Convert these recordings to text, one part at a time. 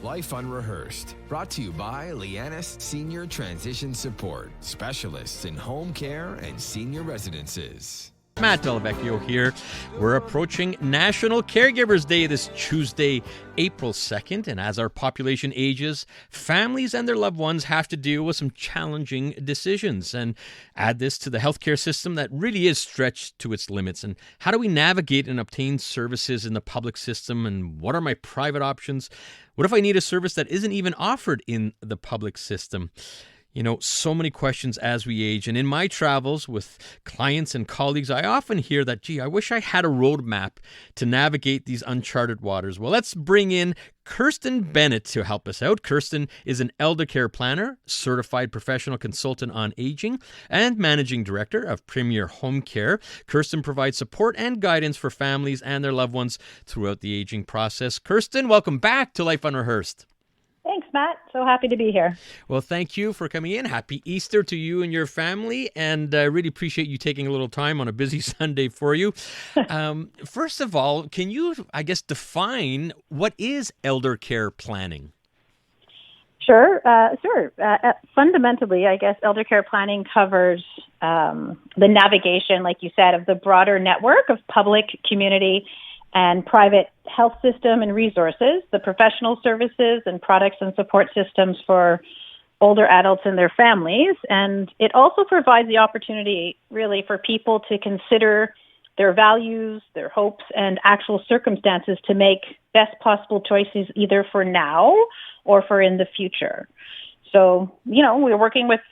Life Unrehearsed, brought to you by Lianas Senior Transition Support, specialists in home care and senior residences. Matt Delvecchio here. We're approaching National Caregivers Day this Tuesday, April 2nd. And as our population ages, families and their loved ones have to deal with some challenging decisions. And add this to the healthcare system that really is stretched to its limits. And how do we navigate and obtain services in the public system? And what are my private options? What if I need a service that isn't even offered in the public system? You know, so many questions as we age. And in my travels with clients and colleagues, I often hear that, I wish I had a roadmap to navigate these uncharted waters. Well, let's bring in Kirstin Bennett to help us out. Kirstin is an elder care planner, certified professional consultant on aging, and managing director of Premier Home Care. Kirstin provides support and guidance for families and their loved ones throughout the aging process. Kirstin, welcome back to Life Unrehearsed. Thanks, Matt. So happy to be here. Well, thank you for coming in. Happy Easter to you and your family. And I really appreciate you taking a little time on a busy Sunday for you. First of all, can you, define what is elder care planning? Sure. Fundamentally, elder care planning covers the navigation, like you said, of the broader network of public, community, and private health system and resources, the professional services and products and support systems for older adults and their families. And it also provides the opportunity really for people to consider their values, their hopes, and actual circumstances to make best possible choices either for now or for in the future. So, we're working with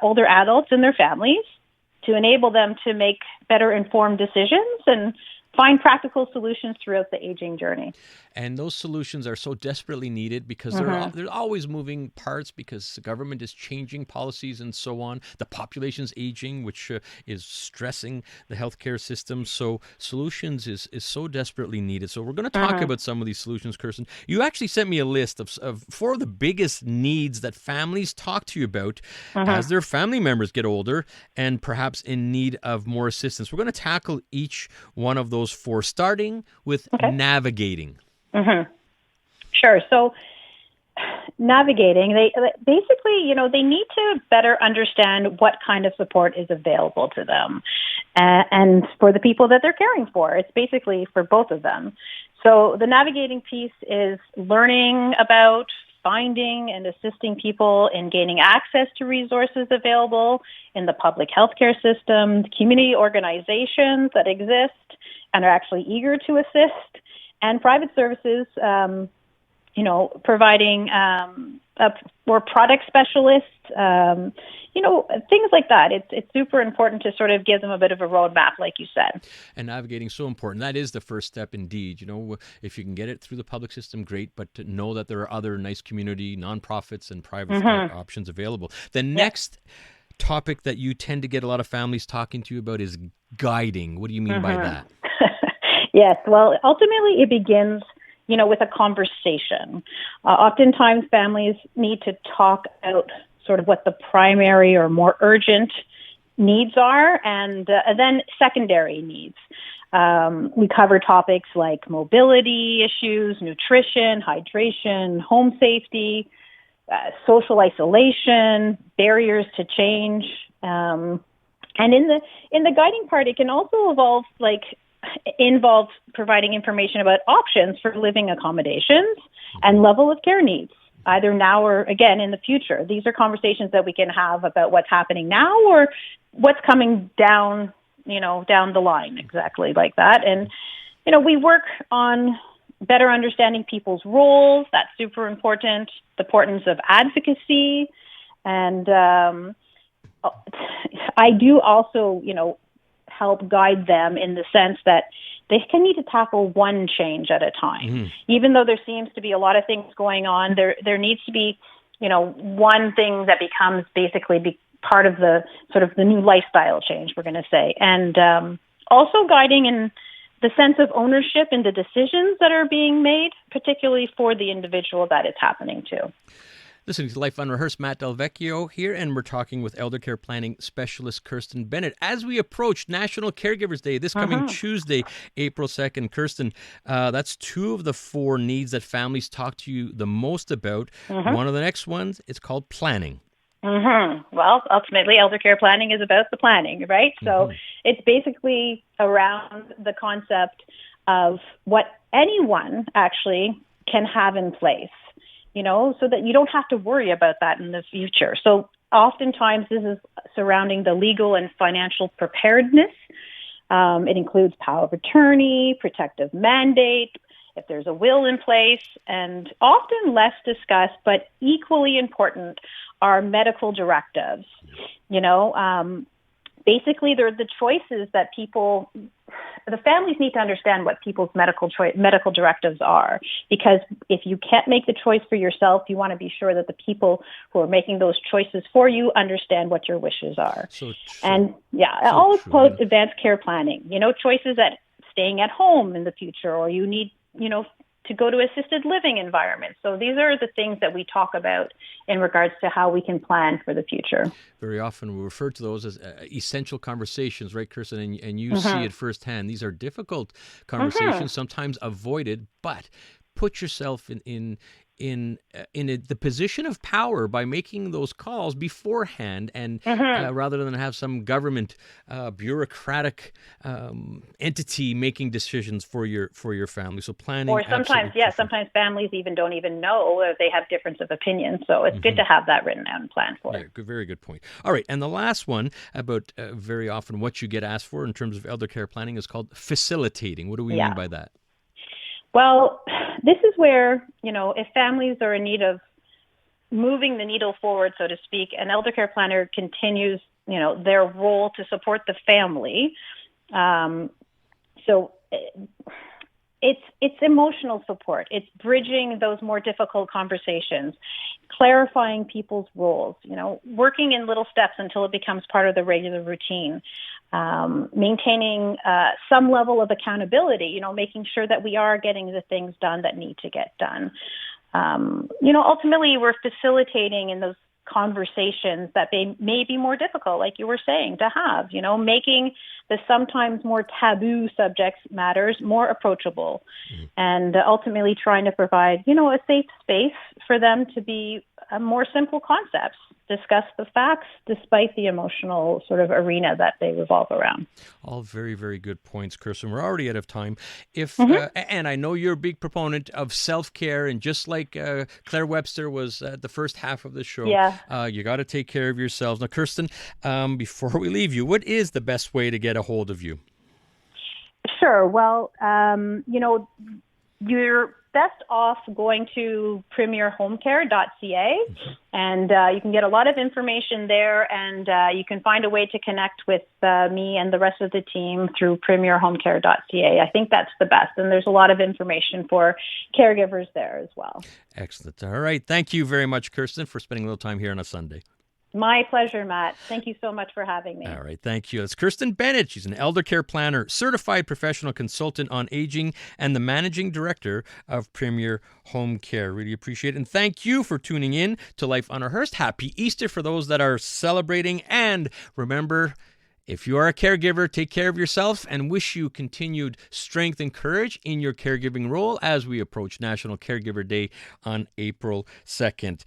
older adults and their families to enable them to make better informed decisions and find practical solutions throughout the aging journey. And those solutions are so desperately needed because there's always moving parts because the government is changing policies and so on. The population's aging, which is stressing the healthcare system. So solutions is so desperately needed. So we're going to talk about some of these solutions, Kirstin. You actually sent me a list of four of the biggest needs that families talk to you about as their family members get older and perhaps in need of more assistance. We're going to tackle each one of those four, starting with navigating. Sure. So navigating, they basically, they need to better understand what kind of support is available to them and for the people that they're caring for. It's basically for both of them. So the navigating piece is learning about, finding and assisting people in gaining access to resources available in the public healthcare system, community organizations that exist and are actually eager to assist, and private services, providing or product specialists, things like that. It's super important to sort of give them a bit of a roadmap, like you said. And navigating is so important. That is the first step indeed. If you can get it through the public system, great, but to know that there are other nice community, nonprofits, and private options available. The next topic that you tend to get a lot of families talking to you about is guiding. What do you mean by that? Yes, well, ultimately it begins, with a conversation. Oftentimes families need to talk out sort of what the primary or more urgent needs are and then secondary needs. We cover topics like mobility issues, nutrition, hydration, home safety, social isolation, barriers to change. And in the guiding part, it can also involve providing information about options for living accommodations and level of care needs, either now or, again, in the future. These are conversations that we can have about what's happening now or what's coming down the line, exactly like that. And, we work on better understanding people's roles. That's super important. The importance of advocacy. And I do also, help guide them in the sense that they can need to tackle one change at a time. Even though there seems to be a lot of things going on, there needs to be, one thing that becomes basically part of the sort of the new lifestyle change, we're going to say. And also guiding in the sense of ownership in the decisions that are being made, particularly for the individual that it's happening to. Listening to Life Unrehearsed, Matt Del Vecchio here, and we're talking with elder care planning specialist Kirstin Bennett as we approach National Caregivers Day this coming Tuesday, April 2nd. Kirstin, that's 2 of the 4 needs that families talk to you the most about. One of the next ones is called planning. Well, ultimately, elder care planning is about the planning, right? So it's basically around the concept of what anyone actually can have in place, so that you don't have to worry about that in the future. So oftentimes this is surrounding the legal and financial preparedness. It includes power of attorney, protective mandate, if there's a will in place, and often less discussed, but equally important are medical directives. Basically, they're the choices that the families need to understand what people's medical directives are, because if you can't make the choice for yourself, you want to be sure that the people who are making those choices for you understand what your wishes are. All post advanced care planning, choices that staying at home in the future, or you need, to go to assisted living environments. So these are the things that we talk about in regards to how we can plan for the future. Very often we refer to those as essential conversations, right, Kirstin? And you see it firsthand. These are difficult conversations, sometimes avoided, but put yourself in the position of power by making those calls beforehand, and rather than have some government bureaucratic entity making decisions for your family. So planning, or sometimes families don't even know if they have difference of opinion. So it's good to have that written out and planned for. Yeah, very good point. All right, and the last one about very often what you get asked for in terms of elder care planning is called facilitating. What do we mean by that? Well, this is where, if families are in need of moving the needle forward, so to speak, an elder care planner continues, their role to support the family. So it's emotional support. It's bridging those more difficult conversations, clarifying people's roles, working in little steps until it becomes part of the regular routine. Maintaining some level of accountability, making sure that we are getting the things done that need to get done. Ultimately, we're facilitating in those conversations that may be more difficult, like you were saying, to have, making the sometimes more taboo subjects matters more approachable, and ultimately trying to provide, a safe space for them to be more simple concepts, discuss the facts despite the emotional sort of arena that they revolve around. All very, very good points, Kirstin. We're already out of time. And I know you're a big proponent of self-care, and just like Claire Webster was the first half of the show, you got to take care of yourselves. Now, Kirstin, before we leave you, what is the best way to get a hold of you? Sure. Well, you're best off going to premierhomecare.ca, and you can get a lot of information there, and you can find a way to connect with me and the rest of the team through premierhomecare.ca. I think that's the best, and there's a lot of information for caregivers there as well. Excellent. All right. Thank you very much, Kirstin, for spending a little time here on a Sunday. My pleasure, Matt. Thank you so much for having me. All right. Thank you. That's Kirstin Bennett. She's an elder care planner, certified professional consultant on aging, and the managing director of Premier Home Care. Really appreciate it. And thank you for tuning in to Life Unrehearsed. Happy Easter for those that are celebrating. And remember, if you are a caregiver, take care of yourself, and wish you continued strength and courage in your caregiving role as we approach National Caregiver Day on April 2nd.